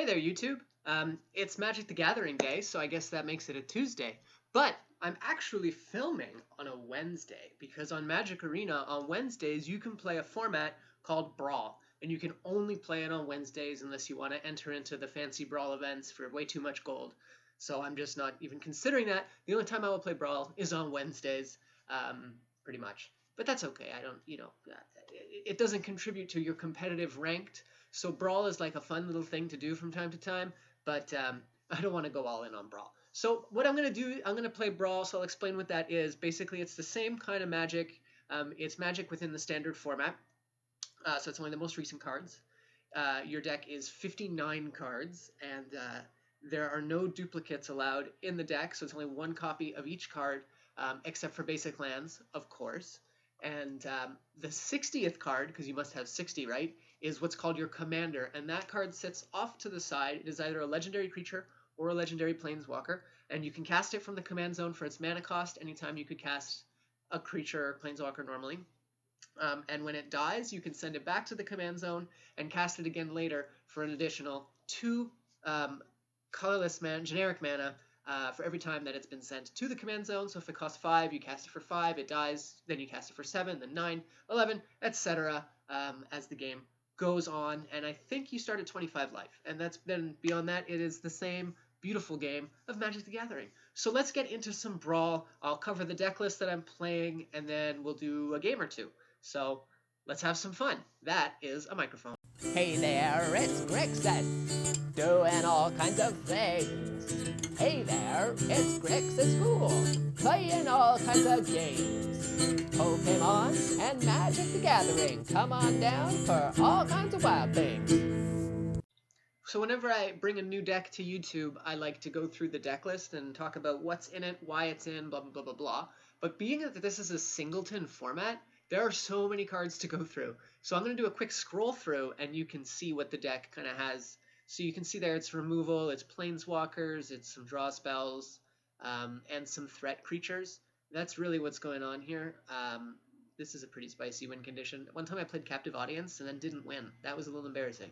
Hey there, YouTube. It's Magic the Gathering Day, so I guess that makes it a Tuesday. But I'm actually filming on a Wednesday because on Magic Arena on Wednesdays you can play a format called Brawl, and you can only play it on Wednesdays unless you want to enter into the fancy Brawl events for way too much gold. So I'm just not even considering that. The only time I will play Brawl is on Wednesdays, pretty much. But that's okay. I don't, it doesn't contribute to your competitive ranked. So Brawl is like a fun little thing to do from time to time, but I don't want to go all in on Brawl. So what I'm going to do, I'm going to play Brawl, so I'll explain what that is. Basically, it's the same kind of Magic. It's Magic within the standard format, so it's only the most recent cards. Your deck is 59 cards, and there are no duplicates allowed in the deck, so it's only one copy of each card, except for basic lands, of course. And the 60th card, because you must have 60, right, is what's called your commander. And that card sits off to the side. It is either a legendary creature or a legendary planeswalker. And you can cast it from the command zone for its mana cost anytime you could cast a creature or planeswalker normally. And when it dies, you can send it back to the command zone and cast it again later for an additional 2 colorless generic mana for every time that it's been sent to the command zone. So if it costs 5, you cast it for 5, it dies, then you cast it for 7, then 9, 11, etc. As the game goes on. And I think you start at 25 life. And then beyond that, it is the same beautiful game of Magic the Gathering. So let's get into some Brawl. I'll cover the deck list that I'm playing, and then we'll do a game or two. So let's have some fun. That is a microphone. Hey there, it's Grixis, doing all kinds of things. Hey there, it's Grixis Fool, playing all kinds of games. Pokemon and Magic the Gathering, come on down for all kinds of wild things. So whenever I bring a new deck to YouTube, I like to go through the deck list and talk about what's in it, why it's in, blah, blah, blah, blah, blah. But being that this is a singleton format, there are so many cards to go through. So I'm going to do a quick scroll through and you can see what the deck kind of has. So you can see there it's removal, it's planeswalkers, it's some draw spells, and some threat creatures. That's really what's going on here. This is a pretty spicy win condition. One time I played Captive Audience and then didn't win. That was a little embarrassing.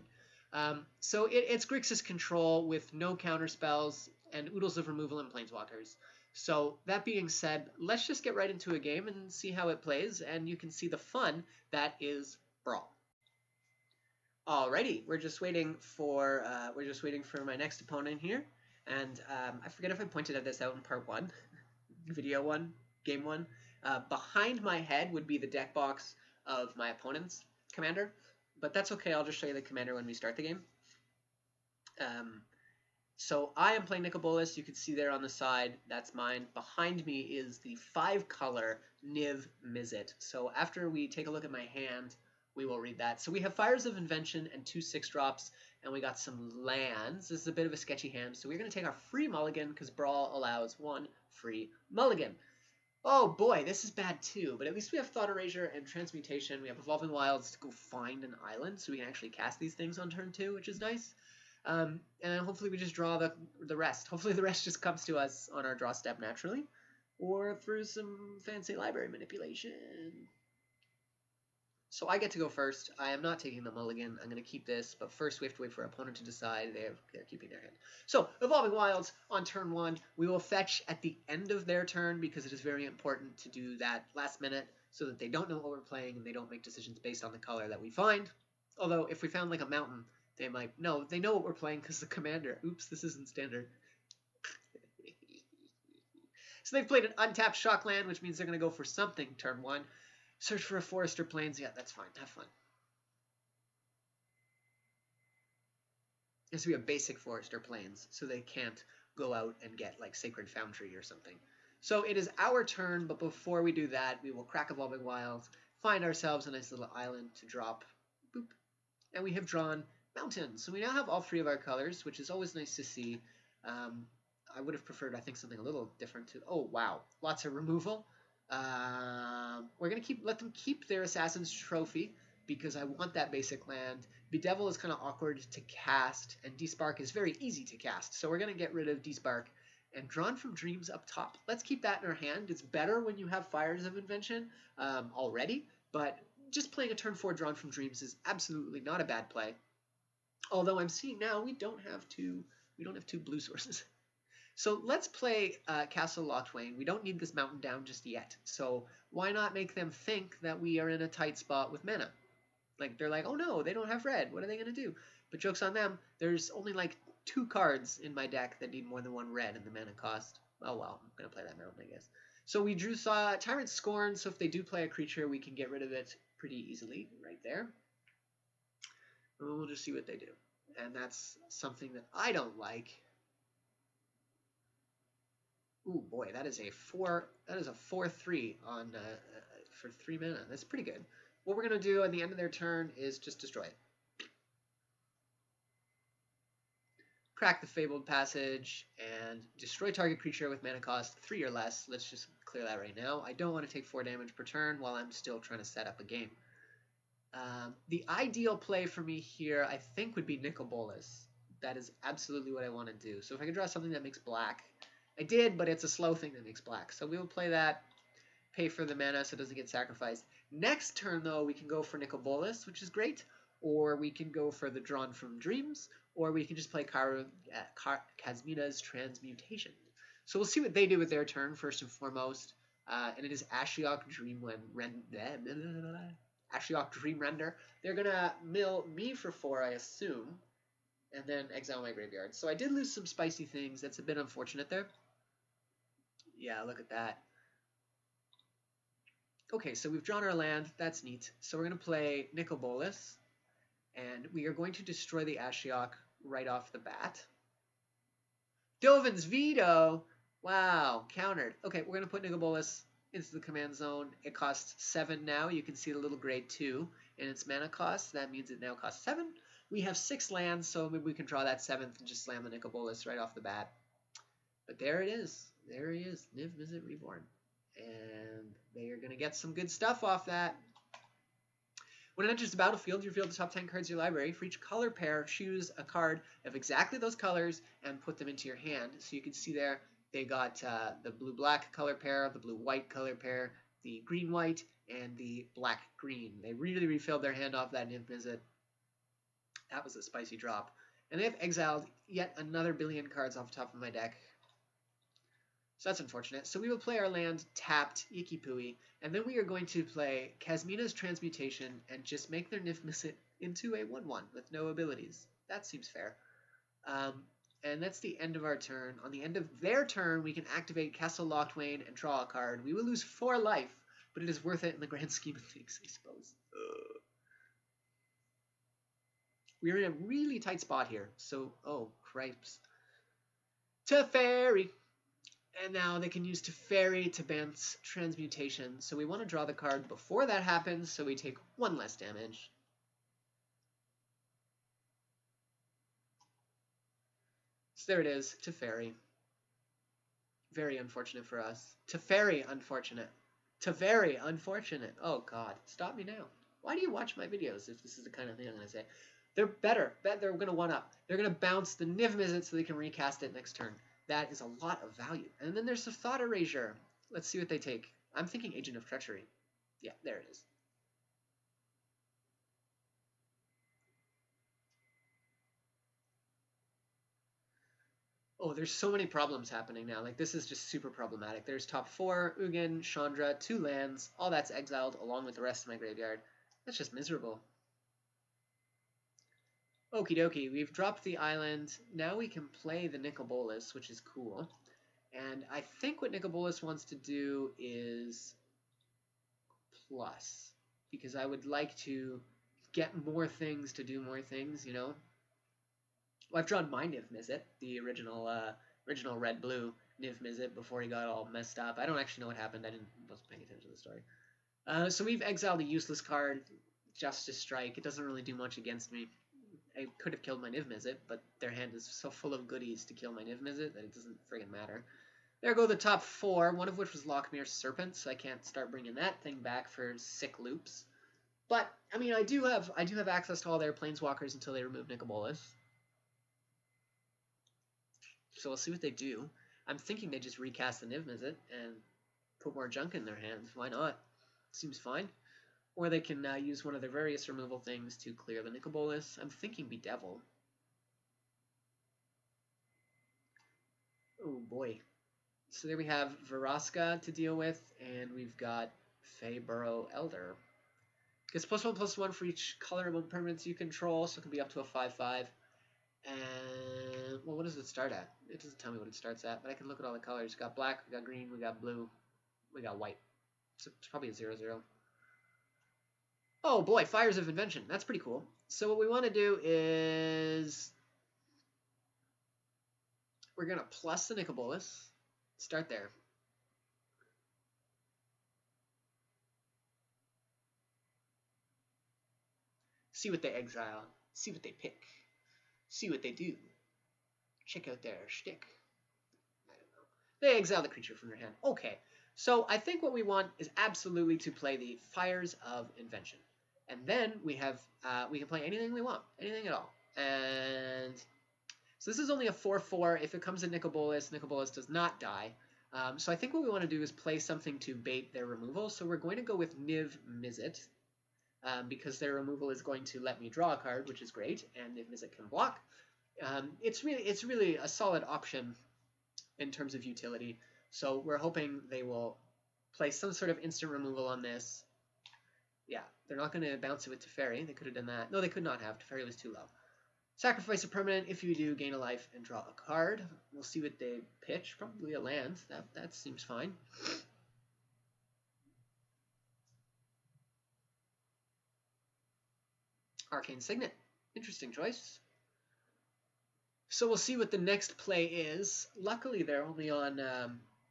So it's Grixis control with no counter spells and oodles of removal and planeswalkers. So that being said, let's just get right into a game and see how it plays, and you can see the fun that is Brawl. Alrighty, we're just waiting for my next opponent here, and I forget if I pointed at this out in part 1, video 1, game 1. Behind my head would be the deck box of my opponent's commander, but that's okay. I'll just show you the commander when we start the game. So I am playing Nicol Bolas. You can see there on the side, that's mine. Behind me is the 5-color Niv Mizzet. So after we take a look at my hand, we will read that. So we have Fires of Invention and 2 6-drops, and we got some lands. This is a bit of a sketchy hand. So we're going to take our free mulligan because Brawl allows 1 free mulligan. Oh boy, this is bad too, but at least we have Thought Erasure and Transmutation. We have Evolving Wilds to go find an island, so we can actually cast these things on turn 2, which is nice. And then hopefully we just draw the rest. Hopefully the rest just comes to us on our draw step naturally, or through some fancy library manipulation. So I get to go first. I am not taking the mulligan. I'm going to keep this, but first we have to wait for our opponent to decide. They're keeping their hand. So Evolving Wilds on turn 1. We will fetch at the end of their turn because it is very important to do that last minute so that they don't know what we're playing and they don't make decisions based on the color that we find. Although if we found like a mountain, they might know. They know what we're playing because the commander. Oops, this isn't standard. So they've played an untapped Shockland, which means they're going to go for something turn 1. Search for a forest or plains. Yeah, that's fine. Have fun. It has to be a basic forest or plains, so they can't go out and get like Sacred Foundry or something. So it is our turn, but before we do that, we will crack Evolving Wilds, find ourselves a nice little island to drop. Boop. And we have drawn mountains. So we now have all 3 of our colors, which is always nice to see. I would have preferred, I think, something a little different too. Oh, wow. Lots of removal. We're going to let them keep their Assassin's Trophy because I want that basic land. Bedevil is kind of awkward to cast, and Despark is very easy to cast. So we're going to get rid of Despark and Drawn from Dreams up top. Let's keep that in our hand. It's better when you have Fires of Invention already, but just playing a turn 4 Drawn from Dreams is absolutely not a bad play. Although I'm seeing now we don't have two blue sources. So let's play Castle Lochwain. We don't need this mountain down just yet. So why not make them think that we are in a tight spot with mana? Like they're like, oh no, they don't have red. What are they gonna do? But joke's on them. There's only like 2 cards in my deck that need more than 1 red in the mana cost. Oh well, I'm gonna play that mountain, I guess. So we drew Tyrant Scorn. So if they do play a creature, we can get rid of it pretty easily right there. And we'll just see what they do. And that's something that I don't like. Ooh boy, that is a 4/3 on for 3 mana. That's pretty good. What we're gonna do at the end of their turn is just destroy it. Crack the Fabled Passage and destroy target creature with mana cost 3 or less. Let's just clear that right now. I don't want to take 4 damage per turn while I'm still trying to set up a game. The ideal play for me here, I think, would be Nicol Bolas. That is absolutely what I want to do. So if I could draw something that makes black, I did, but it's a slow thing that makes black. So we will play that, pay for the mana so it doesn't get sacrificed. Next turn, though, we can go for Nicol Bolas, which is great, or we can go for the Drawn from Dreams, or we can just play Kasmina's Transmutation. So we'll see what they do with their turn, first and foremost. And it is Ashiok Dream Render. They're going to mill me for 4, I assume, and then exile my graveyard. So I did lose some spicy things. That's a bit unfortunate there. Yeah, look at that. Okay, so we've drawn our land. That's neat. So we're going to play Nicol Bolas, and we are going to destroy the Ashiok right off the bat. Dovin's Veto! Wow, countered. Okay, we're going to put Nicol Bolas into the command zone. It costs 7 now. You can see the little grade 2 in its mana cost. That means it now costs 7. We have 6 lands, so maybe we can draw that 7th and just slam the Nicol Bolas right off the bat. But there it is. There he is. Niv Mizzet Reborn. And they are going to get some good stuff off that. When it enters the battlefield, you reveal the top 10 cards of your library. For each color pair, choose a card of exactly those colors and put them into your hand. So you can see there, they got the blue-black color pair, the blue-white color pair, the green-white, and the black-green. They really refilled their hand off that Niv Mizzet. That was a spicy drop. And they have exiled yet another billion cards off the top of my deck. So that's unfortunate. So we will play our land tapped, Yicky Pooey, and then we are going to play Kasmina's Transmutation and just make their Niv Mizzet into a 1/1 with no abilities. That seems fair. And that's the end of our turn. On the end of their turn, we can activate Castle Lochwain and draw a card. We will lose 4 life, but it is worth it in the grand scheme of things, I suppose. We're in a really tight spot here. So, oh, cripes. Teferi! And now they can use Teferi to bounce Transmutation. So we want to draw the card before that happens, so we take 1 less damage. So there it is, Teferi. Very unfortunate for us. Teferi unfortunate. Teferi unfortunate. Oh god, stop me now. Why do you watch my videos if this is the kind of thing I'm going to say? They're better. They're going to 1-up. They're going to bounce the Niv Mizzet so they can recast it next turn. That is a lot of value. And then there's the Thought Erasure. Let's see what they take. I'm thinking Agent of Treachery. Yeah, there it is. Oh, there's so many problems happening now. Like, this is just super problematic. There's top 4, Ugin, Chandra, 2 lands. All that's exiled along with the rest of my graveyard. That's just miserable. Okie dokie, we've dropped the island. Now we can play the Nicol Bolas, which is cool. And I think what Nicol Bolas wants to do is plus, because I would like to get more things to do more things, you know? Well, I've drawn my Niv Mizzet, the original red-blue Niv Mizzet before he got all messed up. I don't actually know what happened. I wasn't paying attention to the story. So we've exiled a useless card, Justice Strike. It doesn't really do much against me. I could have killed my Niv Mizzet, but their hand is so full of goodies to kill my Niv Mizzet that it doesn't friggin' matter. There go the top 4, one of which was Lochmere's Serpent, so I can't start bringing that thing back for sick loops. But, I mean, I do have access to all their Planeswalkers until they remove Nicol Bolas. So we'll see what they do. I'm thinking they just recast the Niv Mizzet and put more junk in their hands. Why not? Seems fine. Or they can use one of their various removal things to clear the Nicol Bolas. I'm thinking Bedevil. boy. So there we have Vraska to deal with, and we've got Feyburrow Elder. Gets +1/+1 for each color of permanents you control, so it can be up to a 5/5. And, well, what does it start at? It doesn't tell me what it starts at, but I can look at all the colors. We got black, we got green, we got blue, we got white. So it's probably a 0/0. Oh boy, Fires of Invention. That's pretty cool. So what we want to do is we're going to plus the Nicol Bolas. Start there. See what they exile. See what they pick. See what they do. Check out their shtick. I don't know. They exile the creature from their hand. Okay. So I think what we want is absolutely to play the Fires of Invention. And then we have we can play anything we want. Anything at all. And so this is only a 4/4. If it comes in Nicol Bolas does not die. So I think what we want to do is play something to bait their removal. So we're going to go with Niv Mizzet. Because their removal is going to let me draw a card, which is great, and Niv Mizzet can block. It's really a solid option in terms of utility. So we're hoping they will play some sort of instant removal on this. Yeah, they're not going to bounce it with Teferi. They could have done that. No, they could not have. Teferi was too low. Sacrifice a permanent. If you do, gain a life and draw a card. We'll see what they pitch. Probably a land. That seems fine. Arcane Signet. Interesting choice. So we'll see what the next play is. Luckily, they're only on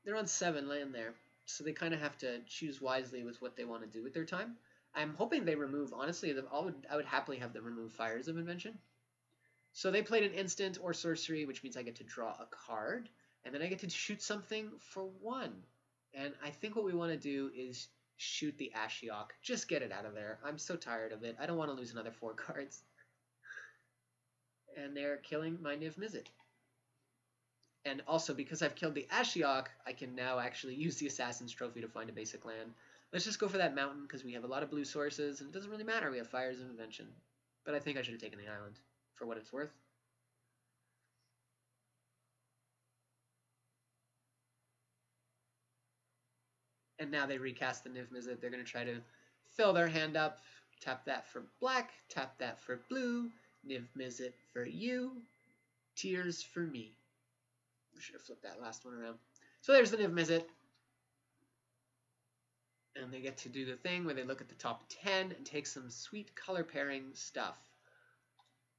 they're on 7 land there, so they kind of have to choose wisely with what they want to do with their time. I'm hoping they remove. Honestly, I would happily have them remove Fires of Invention. So they played an instant or sorcery, which means I get to draw a card, and then I get to shoot something for 1. And I think what we want to do is shoot the Ashiok. Just get it out of there. I'm so tired of it. I don't want to lose another 4 cards. And they're killing my Niv Mizzet. And also, because I've killed the Ashiok, I can now actually use the Assassin's Trophy to find a basic land. Let's just go for that mountain, because we have a lot of blue sources, and it doesn't really matter. We have Fires of Invention. But I think I should have taken the island, for what it's worth. And now they recast the Niv Mizzet. They're going to try to fill their hand up. Tap that for black, tap that for blue, Niv Mizzet for you, tears for me. We should have flipped that last one around. So there's the Niv Mizzet. And they get to do the thing where they look at the top 10 and take some sweet color pairing stuff.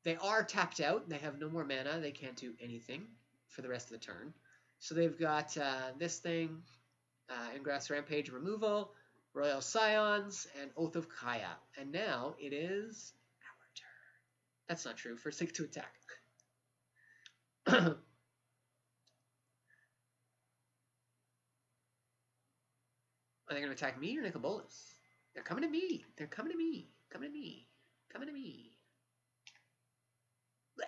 They are tapped out. They have no more mana. They can't do anything for the rest of the turn. So they've got this thing, Ingrass Rampage removal, Royal Scions, and Oath of Kaya. And now it is our turn. That's not true. First, they get to attack. Are they going to attack me or Nicol Bolas? They're coming to me. They're coming to me. Coming to me. Coming to me. Blech.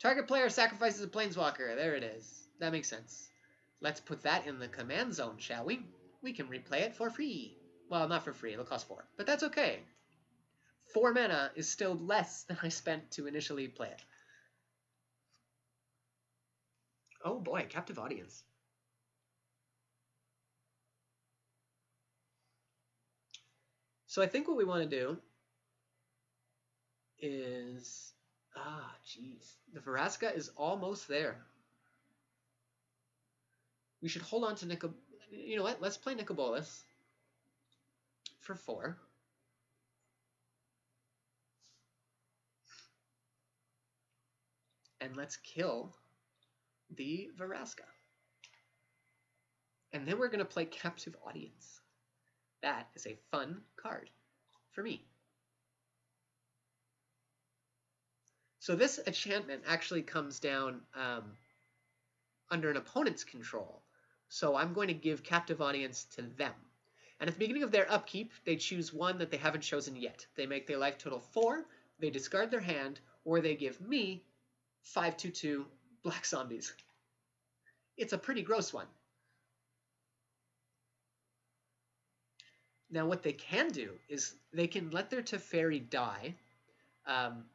Target player sacrifices a planeswalker. There it is. That makes sense. Let's put that in the command zone, shall we? We can replay it for free. Well, not for free. It'll cost 4. But that's okay. 4 mana is still less than I spent to initially play it. Oh boy, captive audience. So I think what we want to do is... jeez. The Vraska is almost there. We should hold on to Nicol... You know what? Let's play Nicol Bolas for 4. And let's kill the Vraska. And then we're going to play Captive Audience. That is a fun card for me. So this enchantment actually comes down under an opponent's control. So I'm going to give Captive Audience to them. And at the beginning of their upkeep, they choose one that they haven't chosen yet. They make their life total 4, they discard their hand, or they give me 5/2/2 black zombies. It's a pretty gross one. Now, what they can do is they can let their Teferi die, um,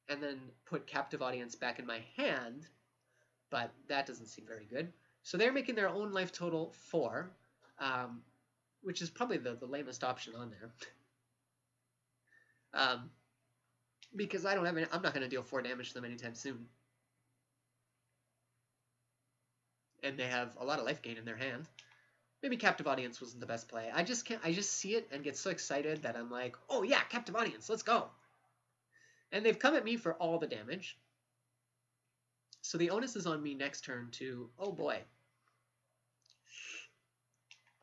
and then put Captive Audience back in my hand, but that doesn't seem very good. So they're making their own life total 4, which is probably the lamest option on there. Because I don't have any, I'm not going to deal 4 damage to them anytime soon. And they have a lot of life gain in their hand. Maybe Captive Audience wasn't the best play. I just see it and get so excited that I'm like, oh yeah, Captive Audience, let's go. And they've come at me for all the damage. So the onus is on me next turn to, oh boy.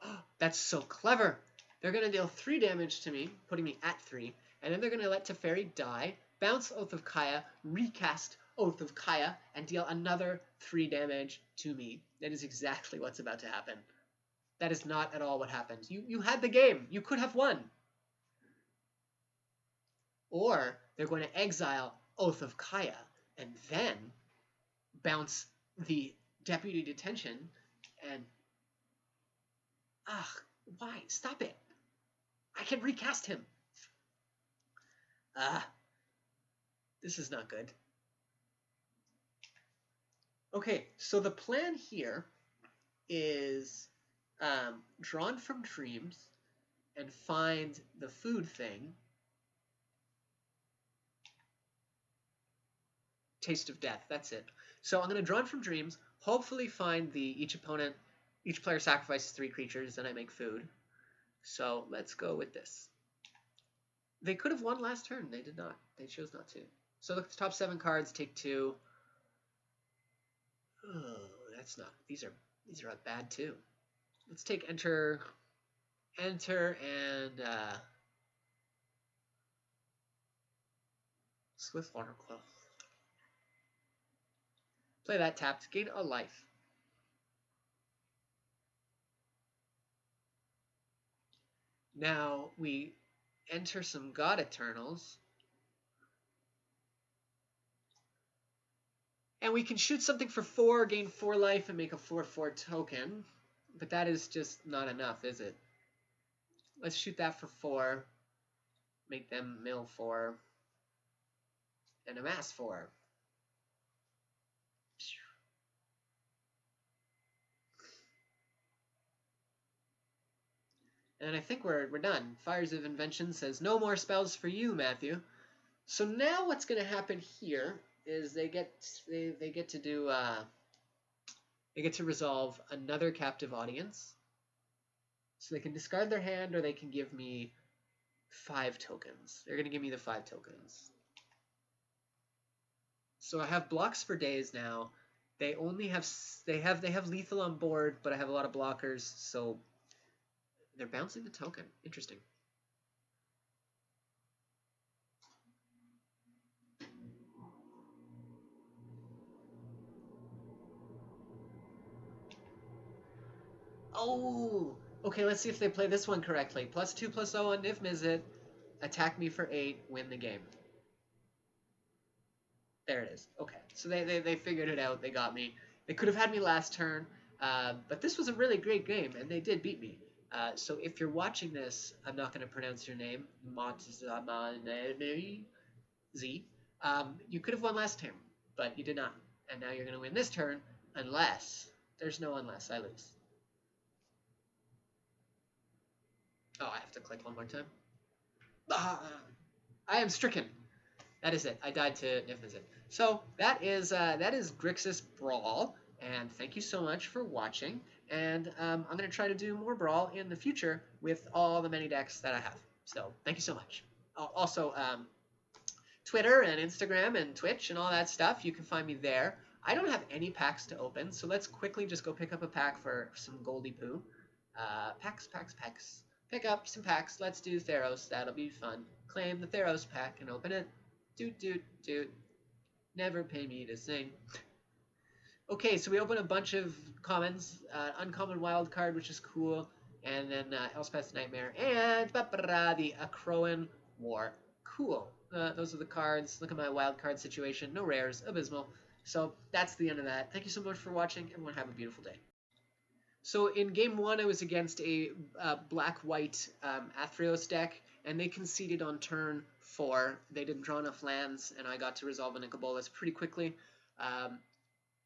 Oh, that's so clever. They're going to deal 3 damage to me, putting me at 3. And then they're going to let Teferi die, bounce Oath of Kaya, recast Oath of Kaya, and deal another 3 damage to me. That is exactly what's about to happen. That is not at all what happened. You had the game. You could have won. Or they're going to exile Oath of Kaya and then bounce the Deputy Detention and... Ugh, why? Stop it. I can recast him. This is not good. Okay, so the plan here is drawn from dreams and find the food thing. Taste of death, that's it. So I'm going to draw from dreams, hopefully find each player sacrifices 3 creatures, and I make food. So let's go with this. They could have won last turn. They did not. They chose not to. So look at the top 7 cards, take 2. Oh, that's not. These are bad too. Let's take enter, and Swift Watercloak. Play that tapped. Gain a life. Now we enter some God Eternals. And we can shoot something for 4, gain 4 life, and make a 4/4 token. But that is just not enough, is it? Let's shoot that for 4. Make them mill 4. And amass 4. And I think we're done. Fires of Invention says, no more spells for you, Matthew. So now what's going to happen here is they get to do they get to resolve another Captive Audience. So they can discard their hand, or they can give me 5 tokens. They're going to give me the 5 tokens. So I have blocks for days now. They only have they have lethal on board, but I have a lot of blockers, so they're bouncing the token. Interesting. Oh, okay, let's see if they play this one correctly. +2/+0 on Niv Mizzet. Attack me for 8, win the game. There it is. Okay, so they figured it out. They got me. They could have had me last turn, but this was a really great game, and they did beat me. So if you're watching this, I'm not going to pronounce your name, Z. You could have won last turn, but you did not. And now you're going to win this turn, unless... There's no unless. I lose. Oh, I have to click one more time. I am stricken. That is it. I died to Niv Mizzet. So that is Grixis Brawl, and thank you so much for watching. And I'm going to try to do more Brawl in the future with all the many decks that I have. So thank you so much. Also, Twitter and Instagram and Twitch and all that stuff, you can find me there. I don't have any packs to open, so let's quickly just go pick up a pack for some Goldie Poo. Packs. Pick up some packs. Let's do Theros. That'll be fun. Claim the Theros pack and open it. Doot. Never pay me to sing. Okay, so we open a bunch of commons. Uncommon wild card, which is cool. And then Elspeth's Nightmare. And the Akroan War. Cool. Those are the cards. Look at my wild card situation. No rares. Abysmal. So that's the end of that. Thank you so much for watching. Everyone have a beautiful day. So in game one, I was against a black-white Athreos deck, and they conceded on turn 4. They didn't draw enough lands, and I got to resolve a Nicol Bolas pretty quickly.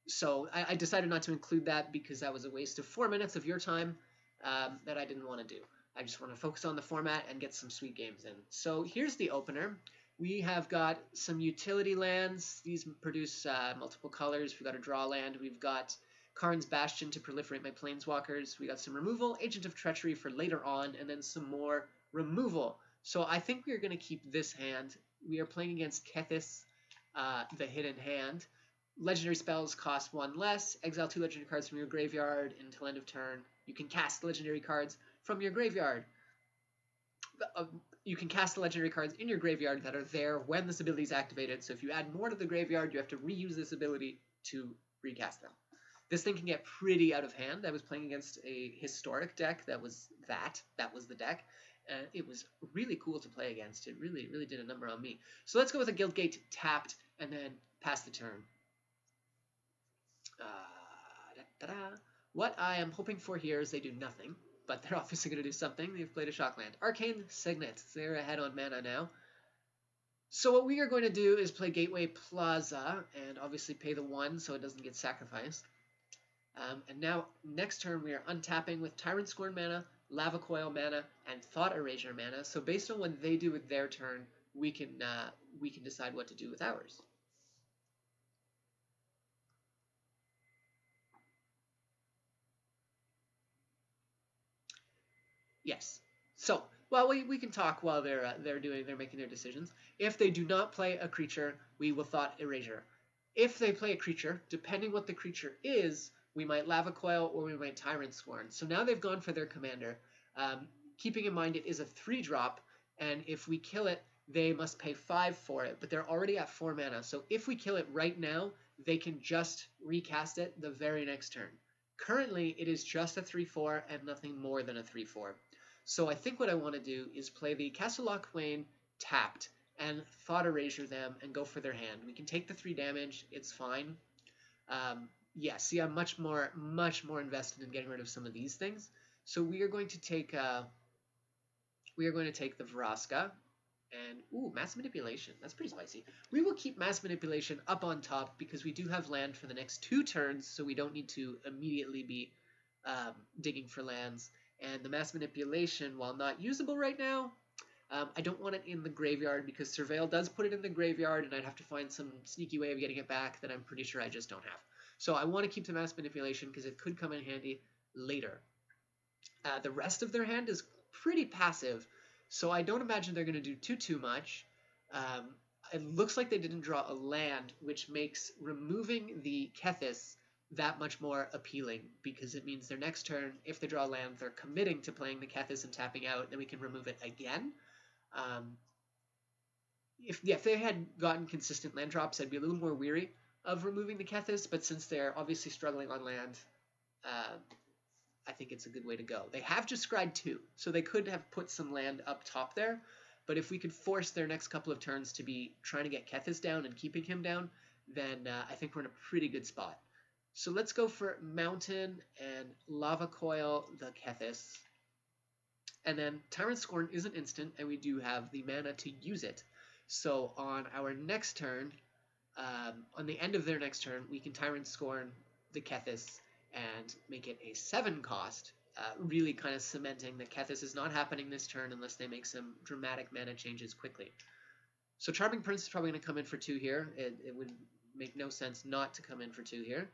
So I decided not to include that because that was a waste of 4 minutes of your time that I didn't want to do. I just want to focus on the format and get some sweet games in. So here's the opener. We have got some utility lands. These produce multiple colors. We've got a draw land. We've got Karn's Bastion to proliferate my planeswalkers. We got some removal, Agent of Treachery for later on, and then some more removal. So I think we are going to keep this hand. We are playing against Kethis, the hidden hand. Legendary spells cost 1 less. Exile 2 legendary cards from your graveyard until end of turn. You can cast legendary cards from your graveyard. You can cast the legendary cards in your graveyard that are there when this ability is activated. So if you add more to the graveyard, you have to reuse this ability to recast them. This thing can get pretty out of hand. I was playing against a historic deck that was the deck. And it was really cool to play against. It really, really did a number on me. So let's go with a Guildgate tapped and then pass the turn. What I am hoping for here is they do nothing, but they're obviously going to do something. They've played a Shockland. Arcane Signet. They're ahead on mana now. So what we are going to do is play Gateway Plaza and obviously pay the 1 so it doesn't get sacrificed. And now, next turn, we are untapping with Tyrant Scorn mana, Lava Coil mana, and Thought Erasure mana. So based on what they do with their turn, we can decide what to do with ours. Yes. So, well, we can talk while they're making their decisions. If they do not play a creature, we will Thought Erasure. If they play a creature, depending what the creature is, we might Lava Coil or we might Tyrant Scorn. So now they've gone for their commander. Keeping in mind it is a 3-drop, and if we kill it, they must pay 5 for it, but they're already at 4 mana. So if we kill it right now, they can just recast it the very next turn. Currently, it is just a 3/4 and nothing more than a 3/4. So I think what I want to do is play the Castle Lochwain tapped and Thought Erasure them and go for their hand. We can take the 3 damage. It's fine. Yeah, see, I'm much more invested in getting rid of some of these things. So we are going to take the Vraska and Mass Manipulation. That's pretty spicy. We will keep Mass Manipulation up on top because we do have land for the next 2 turns, so we don't need to immediately be digging for lands. And the Mass Manipulation, while not usable right now, I don't want it in the graveyard because Surveil does put it in the graveyard, and I'd have to find some sneaky way of getting it back that I'm pretty sure I just don't have. So I want to keep the Mass Manipulation because it could come in handy later. The rest of their hand is pretty passive, so I don't imagine they're going to do too much. It looks like they didn't draw a land, which makes removing the Kethis that much more appealing because it means their next turn, if they draw land, they're committing to playing the Kethis and tapping out, then we can remove it again. If they had gotten consistent land drops, I'd be a little more weary of removing the Kethis, but since they're obviously struggling on land, I think it's a good way to go. They have just scryed 2, so they could have put some land up top there, but if we could force their next couple of turns to be trying to get Kethis down and keeping him down, then I think we're in a pretty good spot. So let's go for Mountain and Lava Coil the Kethis. And then Tyrant Scorn is an instant, and we do have the mana to use it. So on our next turn, on the end of their next turn, we can Tyrant Scorn the Kethis and make it a 7 cost, really kind of cementing that Kethis is not happening this turn unless they make some dramatic mana changes quickly. So Charming Prince is probably going to come in for 2 here. It would make no sense not to come in for 2 here.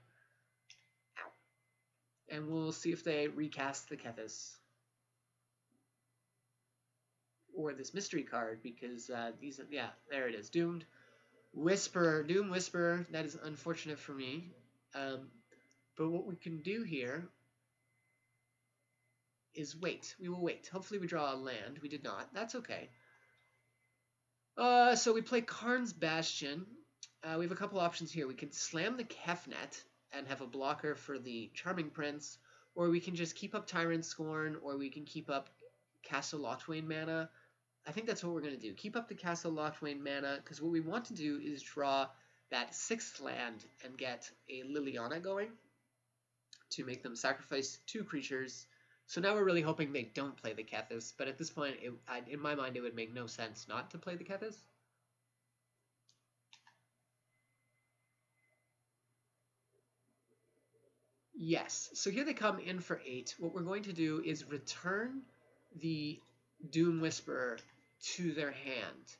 And we'll see if they recast the Kethis. Or this mystery card, because yeah, there it is. Doom Whisperer, that is unfortunate for me. But what we can do here is wait. We will wait. Hopefully we draw a land. We did not. That's okay. So we play Karn's Bastion. We have a couple options here. We can slam the Kefnet and have a blocker for the Charming Prince, or we can just keep up Tyrant Scorn, or we can keep up Castle Lochwain mana. I think that's what we're going to do. Keep up the Castle Lochwain mana, because what we want to do is draw that 6th land and get a Liliana going. to make them sacrifice 2 creatures. So now we're really hoping they don't play the Kethis, but at this point, in my mind, it would make no sense not to play the Kethis. Yes, so here they come in for 8. What we're going to do is return the Doom Whisperer to their hand.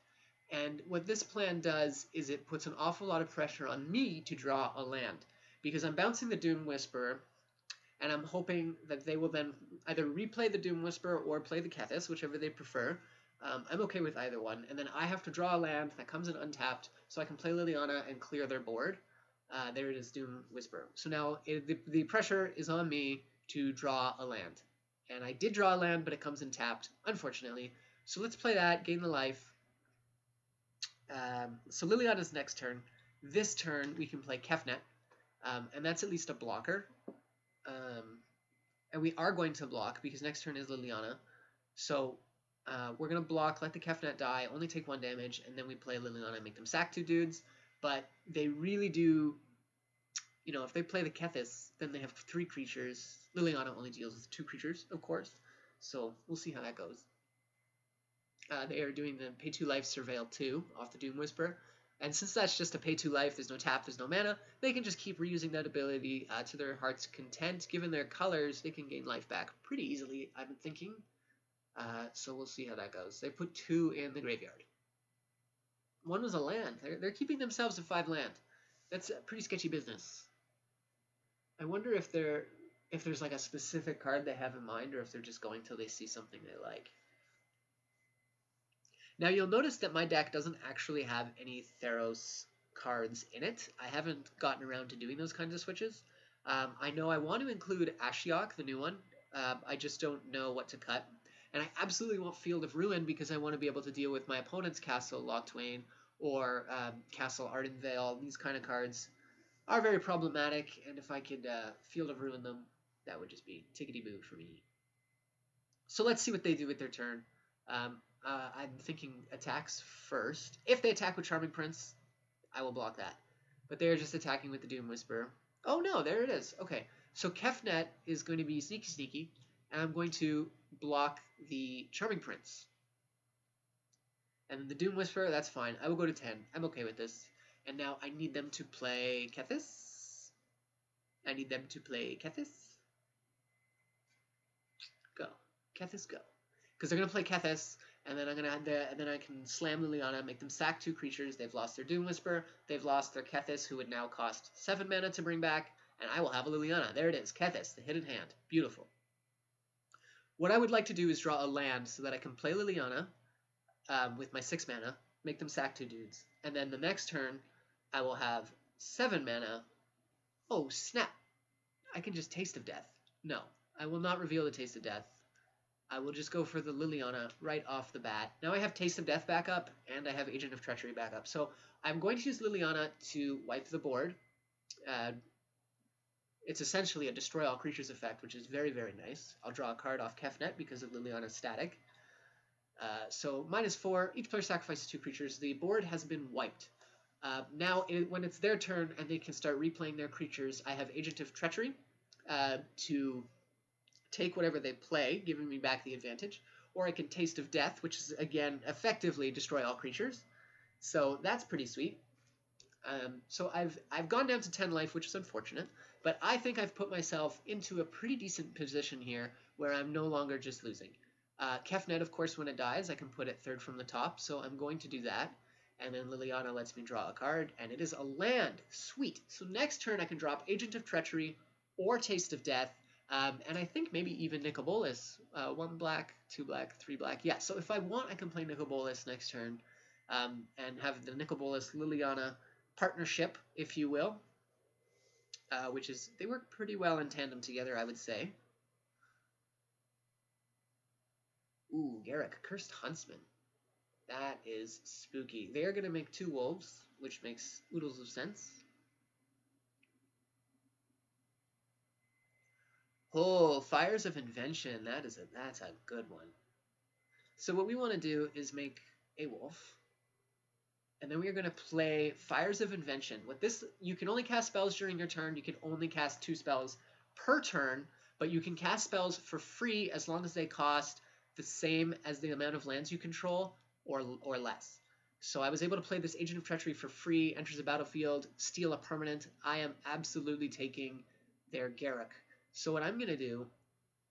And what this plan does is it puts an awful lot of pressure on me to draw a land, because I'm bouncing the Doom Whisperer, and I'm hoping that they will then either replay the Doom Whisperer or play the Kethis, whichever they prefer. I'm okay with either one, and then I have to draw a land that comes in untapped, so I can play Liliana and clear their board. There it is, Doom Whisperer. So now the pressure is on me to draw a land. And I did draw a land, but it comes in tapped, unfortunately. So let's play that, gain the life. So Liliana's next turn. This turn, we can play Kefnet, and that's at least a blocker. And we are going to block, because next turn is Liliana. So we're going to block, let the Kefnet die, only take 1 damage, and then we play Liliana and make them sack 2 dudes. But they really do, you know, if they play the Kethis, then they have 3 creatures. Liliana only deals with 2 creatures, of course. So we'll see how that goes. They are doing the pay 2 life Surveil 2 off the Doom Whisperer. And since that's just a pay 2 life, there's no tap, there's no mana, they can just keep reusing that ability to their heart's content. Given their colors, they can gain life back pretty easily, I'm thinking. So we'll see how that goes. They put 2 in the graveyard. 1 was a land. They're keeping themselves to 5 land. That's pretty sketchy business. I wonder if there's like a specific card they have in mind, or if they're just going till they see something they like. Now you'll notice that my deck doesn't actually have any Theros cards in it. I haven't gotten around to doing those kinds of switches. I know I want to include Ashiok, the new one. I just don't know what to cut. And I absolutely want Field of Ruin, because I want to be able to deal with my opponent's Castle Locthwain or Castle Ardenvale. These kind of cards are very problematic, and if I could Field of Ruin them, that would just be tickety-boo for me. So let's see what they do with their turn. I'm thinking attacks first. If they attack with Charming Prince, I will block that. But they're just attacking with the Doom Whisperer. Oh no, there it is. Okay, so Kefnet is going to be sneaky, and I'm going to block the Charming Prince. And the Doom Whisperer, that's fine. I will go to 10. I'm okay with this. And now I need them to play Kethis. I need them to play Kethis. Go. Kethis, go. Because they're going to play Kethis, and then and then I can slam Liliana, make them sack 2 creatures. They've lost their Doom Whisperer. They've lost their Kethis, who would now cost 7 mana to bring back, and I will have a Liliana. There it is, Kethis, the hidden hand. Beautiful. What I would like to do is draw a land so that I can play Liliana with my 6 mana, make them sack 2 dudes, and then the next turn I will have 7 mana. Oh, snap. I can just Taste of Death. No, I will not reveal the Taste of Death. I will just go for the Liliana right off the bat. Now I have Taste of Death backup, and I have Agent of Treachery backup. So I'm going to use Liliana to wipe the board. It's essentially a Destroy All Creatures effect, which is very, very nice. I'll draw a card off Kefnet because of Liliana's static. So -4, each player sacrifices 2 creatures. The board has been wiped. Now, when it's their turn and they can start replaying their creatures, I have Agent of Treachery to take whatever they play, giving me back the advantage. Or I can Taste of Death, which is, again, effectively Destroy All Creatures. So that's pretty sweet. So I've gone down to 10 life, which is unfortunate. But I think I've put myself into a pretty decent position here where I'm no longer just losing. Kefnet, of course, when it dies, I can put it 3rd from the top, so I'm going to do that. And then Liliana lets me draw a card, and it is a land. Sweet. So next turn I can drop Agent of Treachery or Taste of Death, and I think maybe even Nicol Bolas. 1 black, 2 black, 3 black. Yeah, so if I want, I can play Nicol Bolas next turn and have the Nicol Bolas Liliana partnership, if you will, which is, they work pretty well in tandem together, I would say. Ooh, Garruk, Cursed Huntsman. That is spooky. They are going to make 2 wolves, which makes oodles of sense. Oh, Fires of Invention. That's a good one. So what we want to do is make a wolf, and then we are going to play Fires of Invention. With this, you can only cast spells during your turn. You can only cast 2 spells per turn, but you can cast spells for free as long as they cost the same as the amount of lands you control or less. So I was able to play this Agent of Treachery for free, enters the battlefield, steal a permanent. I am absolutely taking their Garruk. So what I'm going to do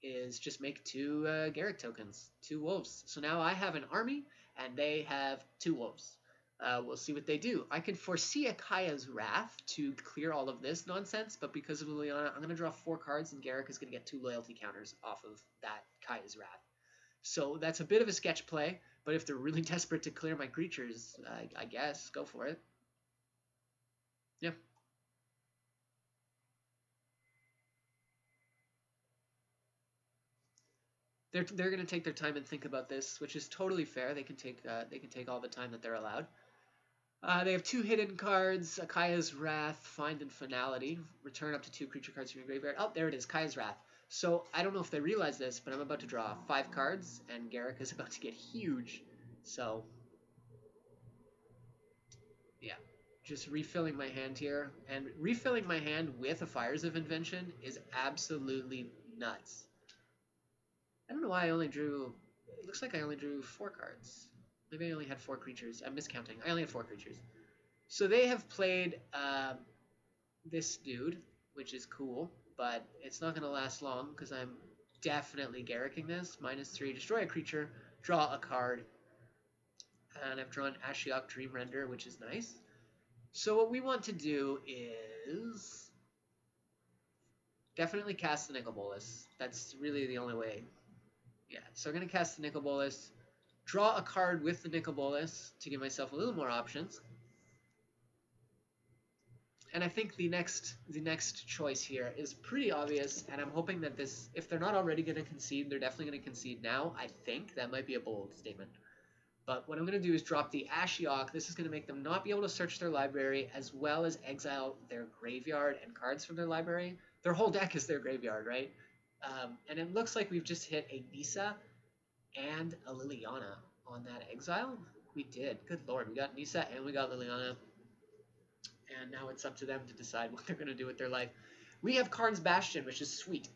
is just make two Garruk tokens, two wolves. So now I have an army, and they have two wolves. We'll see what they do. I can foresee a Kaya's Wrath to clear all of this nonsense, but because of Liliana, I'm going to draw 4 cards, and Garruk is going to get 2 loyalty counters off of that Kaya's Wrath. So that's a bit of a sketch play, but if they're really desperate to clear my creatures, I guess, go for it. Yeah. They're going to take their time and think about this, which is totally fair. They can take all the time that they're allowed. They have 2 hidden cards: Kaya's Wrath, Find, and Finality. Return up to 2 creature cards from your graveyard. Oh, there it is, Kaya's Wrath. So I don't know if they realize this, but I'm about to draw 5 cards, and Garruk is about to get huge. So yeah, just refilling my hand here, and refilling my hand with a Fires of Invention is absolutely nuts. I don't know why I only drew. It looks like I only drew 4 cards. Maybe I only had 4 creatures. I'm miscounting. I only had 4 creatures. So they have played this dude, which is cool, but it's not going to last long because I'm definitely Garruking this. -3, destroy a creature, draw a card, and I've drawn Ashiok Dreamrender, which is nice. So what we want to do is definitely cast the Nicol Bolas. That's really the only way. Yeah, so I'm going to cast the Nicol Bolas, draw a card with the Nicol Bolas to give myself a little more options. And I think the next choice here is pretty obvious, and I'm hoping that this, if they're not already going to concede, they're definitely going to concede now. I think that might be a bold statement. But what I'm going to do is drop the Ashiok. This is going to make them not be able to search their library, as well as exile their graveyard and cards from their library. Their whole deck is their graveyard, right? And it looks like we've just hit a Nissa and a Liliana on that exile. We did. Good lord. We got Nissa and we got Liliana. And now it's up to them to decide what they're going to do with their life. We have Karn's Bastion, which is sweet,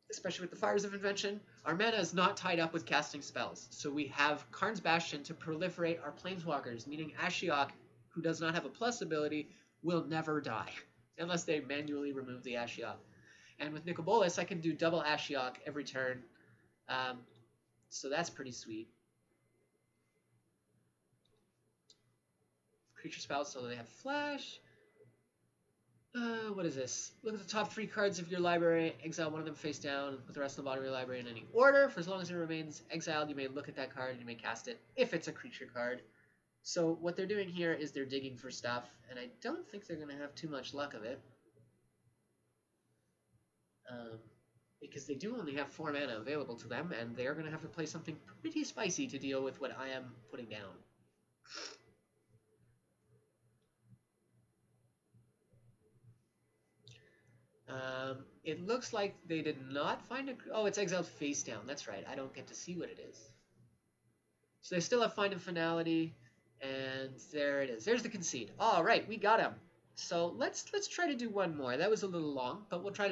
especially with the Fires of Invention. Our mana is not tied up with casting spells, so we have Karn's Bastion to proliferate our Planeswalkers, meaning Ashiok, who does not have a plus ability, will never die, unless they manually remove the Ashiok. And with Nicol Bolas, I can do double Ashiok every turn, so that's pretty sweet. Creature spells, so they have Flash. What is this? Look at the top 3 cards of your library. Exile one of them face down with the rest of the bottom of your library in any order. For as long as it remains exiled, you may look at that card and you may cast it if it's a creature card. So what they're doing here is they're digging for stuff, and I don't think they're going to have too much luck of it. Because they do only have 4 mana available to them, and they're going to have to play something pretty spicy to deal with what I am putting down. It looks like they did not find a... Oh, it's exiled face down. That's right. I don't get to see what it is. So they still have Find and Finality, and there it is. There's the concede. All right, we got him. So let's try to do one more. That was a little long, but we'll try to